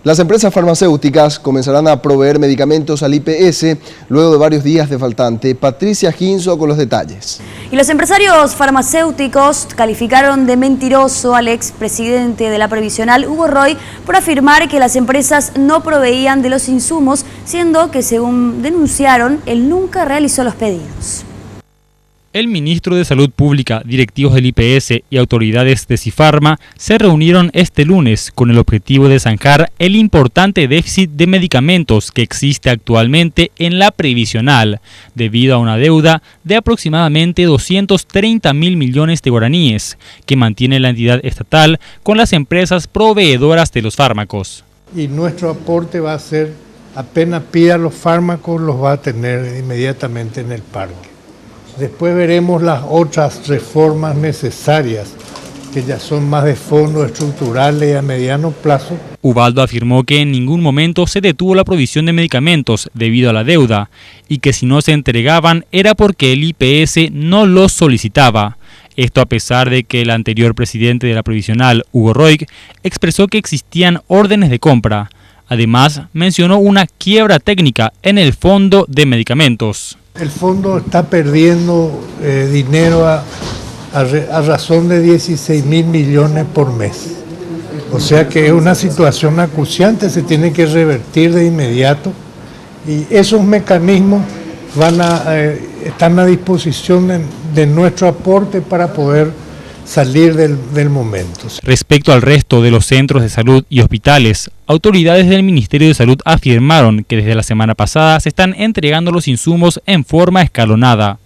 Las empresas farmacéuticas comenzarán a proveer medicamentos al IPS luego de varios días de faltante. Patricia Ginzo con los detalles. Y los empresarios farmacéuticos calificaron de mentiroso al expresidente de la Previsional, Hugo Roig, por afirmar que las empresas no proveían de los insumos, siendo que, según denunciaron, él nunca realizó los pedidos. El ministro de Salud Pública, directivos del IPS y autoridades de Cifarma se reunieron este lunes con el objetivo de zanjar el importante déficit de medicamentos que existe actualmente en la Previsional, debido a una deuda de aproximadamente 230.000 millones de guaraníes que mantiene la entidad estatal con las empresas proveedoras de los fármacos. Y nuestro aporte va a ser, apenas pida los fármacos, los va a tener inmediatamente en el parque. Después veremos las otras reformas necesarias, que ya son más de fondo, estructurales y a mediano plazo. Ubaldo afirmó que en ningún momento se detuvo la provisión de medicamentos debido a la deuda y que si no se entregaban era porque el IPS no los solicitaba. Esto a pesar de que el anterior presidente de la Previsional, Hugo Roig, expresó que existían órdenes de compra. Además, mencionó una quiebra técnica en el fondo de medicamentos. El fondo está perdiendo dinero a razón de 16.000 millones por mes. O sea que es una situación acuciante, se tiene que revertir de inmediato y esos mecanismos están a disposición de nuestro aporte para poder salir del momento. Respecto al resto de los centros de salud y hospitales, autoridades del Ministerio de Salud afirmaron que desde la semana pasada se están entregando los insumos en forma escalonada.